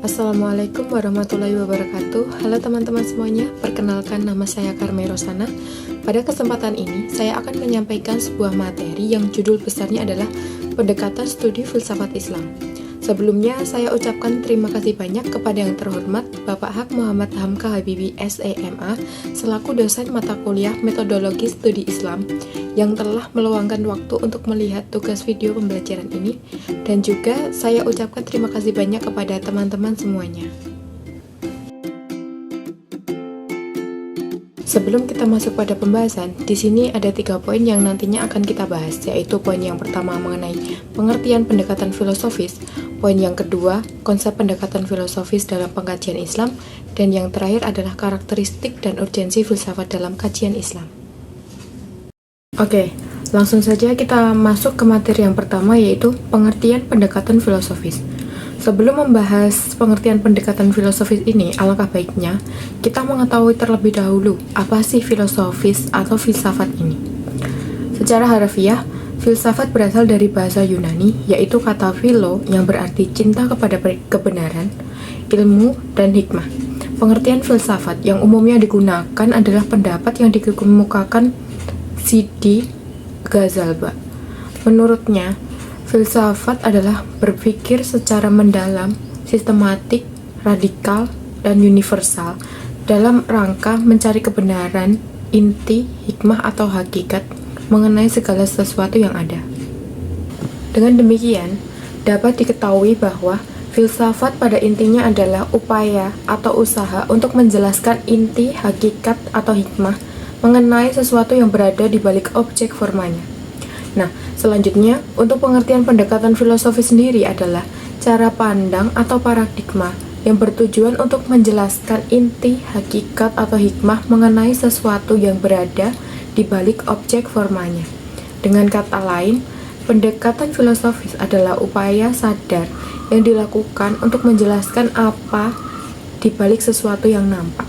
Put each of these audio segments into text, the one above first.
Assalamualaikum warahmatullahi wabarakatuh. Halo teman-teman semuanya, perkenalkan nama saya Karmel Rosana. Pada kesempatan ini, saya akan menyampaikan sebuah materi yang judul besarnya adalah Pendekatan Studi Filsafat Islam. Sebelumnya, saya ucapkan terima kasih banyak kepada yang terhormat Bapak Haq Muhammad Hamka Habibi SEMA selaku dosen mata kuliah Metodologi Studi Islam yang telah meluangkan waktu untuk melihat tugas video pembelajaran ini, dan juga saya ucapkan terima kasih banyak kepada teman-teman semuanya. Sebelum kita masuk pada pembahasan, di sini ada 3 poin yang nantinya akan kita bahas, yaitu poin yang pertama mengenai pengertian pendekatan filosofis, poin yang kedua konsep pendekatan filosofis dalam pengkajian Islam, dan yang terakhir adalah karakteristik dan urgensi filsafat dalam kajian Islam. Oke, langsung saja kita masuk ke materi yang pertama, yaitu pengertian pendekatan filosofis. Sebelum membahas pengertian pendekatan filosofis ini, alangkah baiknya kita mengetahui terlebih dahulu apa sih filosofis atau filsafat ini. Secara harfiah, filsafat berasal dari bahasa Yunani, yaitu kata philo yang berarti cinta kepada kebenaran, ilmu, dan hikmah. Pengertian filsafat yang umumnya digunakan adalah pendapat yang dikemukakan Sidi Ghazalba. Menurutnya, filsafat adalah berpikir secara mendalam, sistematik, radikal, dan universal dalam rangka mencari kebenaran, inti, hikmah atau hakikat mengenai segala sesuatu yang ada. Dengan demikian, dapat diketahui bahwa filsafat pada intinya adalah upaya atau usaha untuk menjelaskan inti, hakikat, atau hikmah mengenai sesuatu yang berada di balik objek formanya. Nah, selanjutnya, untuk pengertian pendekatan filosofi sendiri adalah cara pandang atau paradigma yang bertujuan untuk menjelaskan inti, hakikat, atau hikmah mengenai sesuatu yang berada di balik objek formanya. Dengan kata lain, pendekatan filosofis adalah upaya sadar yang dilakukan untuk menjelaskan apa di balik sesuatu yang nampak.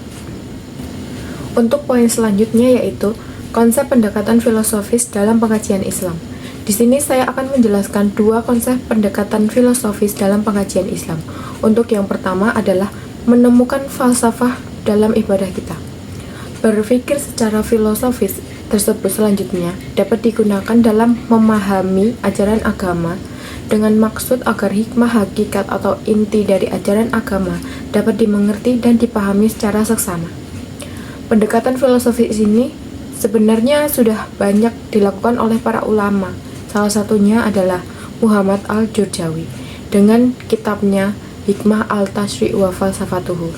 Untuk poin selanjutnya yaitu konsep pendekatan filosofis dalam pengkajian Islam. Di sini saya akan menjelaskan 2 konsep pendekatan filosofis dalam pengkajian Islam. Untuk yang pertama adalah menemukan falsafah dalam ibadah kita. Berpikir secara filosofis tersebut selanjutnya dapat digunakan dalam memahami ajaran agama dengan maksud agar hikmah, hakikat, atau inti dari ajaran agama dapat dimengerti dan dipahami secara seksama. Pendekatan filosofis ini sebenarnya sudah banyak dilakukan oleh para ulama. Salah satunya adalah Muhammad al-Jurjawi dengan kitabnya Hikmah al-Tashri' wa Falsafatuhu.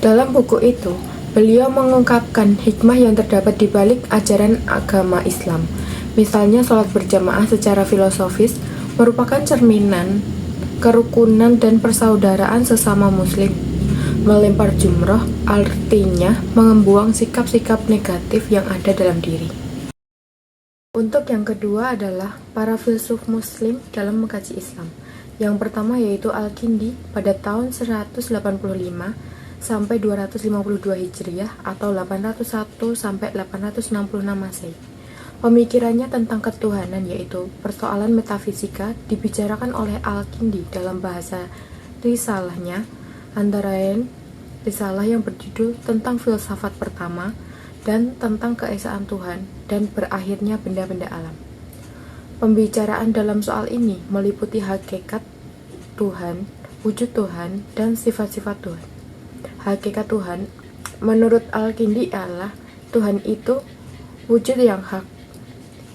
Dalam buku itu, beliau mengungkapkan hikmah yang terdapat di balik ajaran agama Islam. Misalnya, sholat berjamaah secara filosofis merupakan cerminan kerukunan dan persaudaraan sesama muslim. Melempar jumroh artinya membuang sikap-sikap negatif yang ada dalam diri. Untuk yang kedua adalah para filsuf muslim dalam mengkaji Islam. Yang pertama yaitu Al-Kindi pada tahun 185 sampai 252 Hijriah atau 801 sampai 866 Masehi. Pemikirannya tentang ketuhanan yaitu persoalan metafisika dibicarakan oleh Al-Kindi dalam bahasa risalahnya, antara lain risalah yang berjudul tentang filsafat pertama dan tentang keesaan Tuhan dan berakhirnya benda-benda alam. Pembicaraan dalam soal ini meliputi hakikat Tuhan, wujud Tuhan, dan sifat-sifat Tuhan. Hakikat Tuhan menurut Al-Kindi adalah Tuhan itu wujud yang hak,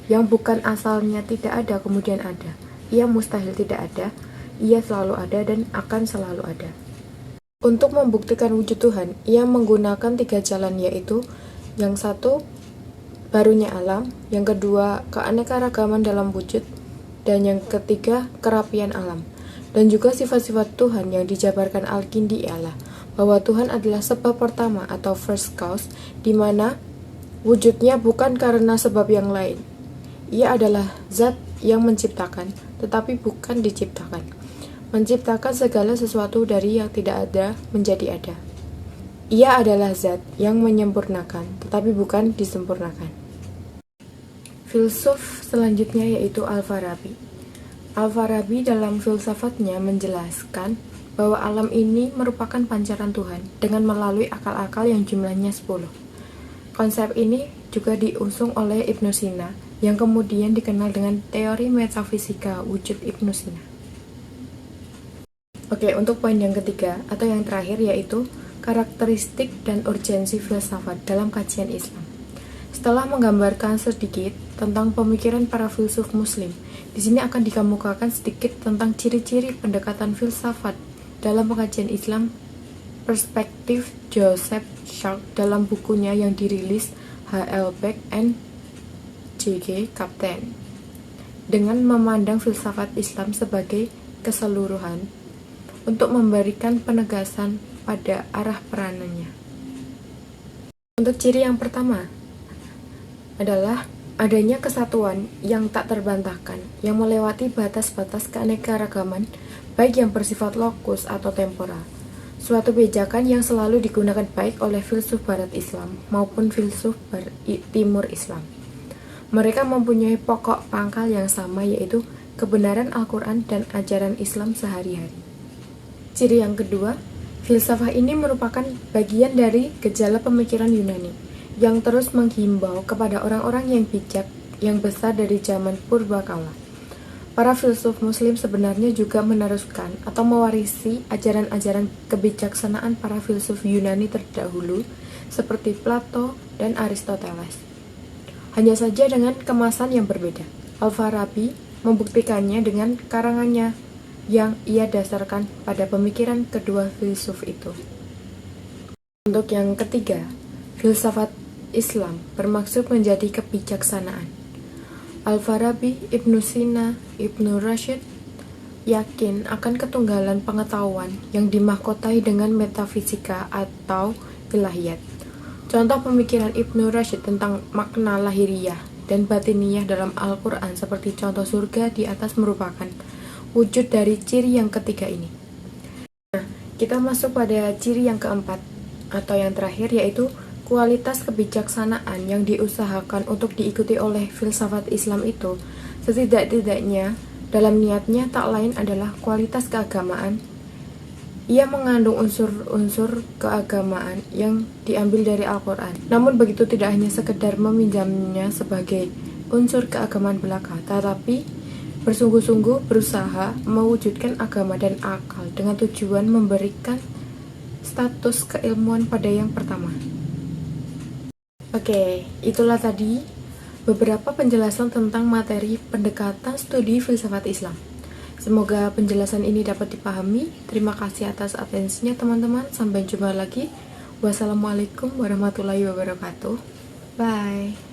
yang bukan asalnya tidak ada kemudian ada. Ia mustahil tidak ada, ia selalu ada dan akan selalu ada. Untuk membuktikan wujud Tuhan, ia menggunakan 3 jalan, yaitu yang satu, barunya alam, yang kedua, keanekaragaman dalam wujud, dan yang ketiga, kerapian alam. Dan juga sifat-sifat Tuhan yang dijabarkan Al-Kindi ialah bahwa Tuhan adalah sebab pertama atau first cause, di mana wujudnya bukan karena sebab yang lain. Ia adalah zat yang menciptakan, tetapi bukan diciptakan. Menciptakan segala sesuatu dari yang tidak ada menjadi ada. Ia adalah zat yang menyempurnakan, tetapi bukan disempurnakan. Filsuf selanjutnya yaitu Al-Farabi. Al-Farabi dalam filsafatnya menjelaskan bahwa alam ini merupakan pancaran Tuhan dengan melalui akal-akal yang jumlahnya 10. Konsep ini juga diusung oleh Ibnu Sina yang kemudian dikenal dengan teori metafisika wujud Ibnu Sina. Oke, untuk poin yang ketiga atau yang terakhir yaitu karakteristik dan urgensi filsafat dalam kajian Islam. Setelah menggambarkan sedikit tentang pemikiran para filsuf muslim, di sini akan dikemukakan sedikit tentang ciri-ciri pendekatan filsafat dalam pengajian Islam perspektif Joseph Sharp dalam bukunya yang dirilis H.L. Beck and J.G. Captain. Dengan memandang filsafat Islam sebagai keseluruhan untuk memberikan penegasan pada arah peranannya. Untuk ciri yang pertama adalah adanya kesatuan yang tak terbantahkan, yang melewati batas-batas keanekaragaman, baik yang bersifat lokus atau temporal. Suatu pijakan yang selalu digunakan baik oleh filsuf Barat Islam maupun filsuf Timur Islam. Mereka mempunyai pokok pangkal yang sama, yaitu kebenaran Al-Quran dan ajaran Islam sehari-hari. Ciri yang kedua, filsafah ini merupakan bagian dari gejala pemikiran Yunani yang terus menghimbau kepada orang-orang yang bijak yang besar dari zaman purbakala. Para filsuf muslim sebenarnya juga meneruskan atau mewarisi ajaran-ajaran kebijaksanaan para filsuf Yunani terdahulu seperti Plato dan Aristoteles. Hanya saja dengan kemasan yang berbeda. Al-Farabi membuktikannya dengan karangannya yang ia dasarkan pada pemikiran kedua filsuf itu. Untuk yang ketiga, filsafat Islam bermaksud menjadi kebijaksanaan. Al-Farabi, Ibnu Sina, Ibnu Rashid yakin akan ketunggalan pengetahuan yang dimahkotai dengan metafisika atau ilahiyat. Contoh pemikiran Ibnu Rashid tentang makna lahiriah dan batiniyah dalam Al-Quran seperti contoh surga di atas merupakan wujud dari ciri yang ketiga ini. Nah, kita masuk pada ciri yang keempat atau yang terakhir, yaitu kualitas kebijaksanaan yang diusahakan untuk diikuti oleh filsafat Islam itu setidak-tidaknya dalam niatnya tak lain adalah kualitas keagamaan. Ia mengandung unsur-unsur keagamaan yang diambil dari Al-Quran. Namun begitu tidak hanya sekedar meminjamnya sebagai unsur keagamaan belaka, tetapi bersungguh-sungguh berusaha mewujudkan agama dan akal dengan tujuan memberikan status keilmuan pada yang pertama. Oke, itulah tadi beberapa penjelasan tentang materi pendekatan studi filsafat Islam. Semoga penjelasan ini dapat dipahami. Terima kasih atas atensinya teman-teman. Sampai jumpa lagi. Wassalamualaikum warahmatullahi wabarakatuh. Bye.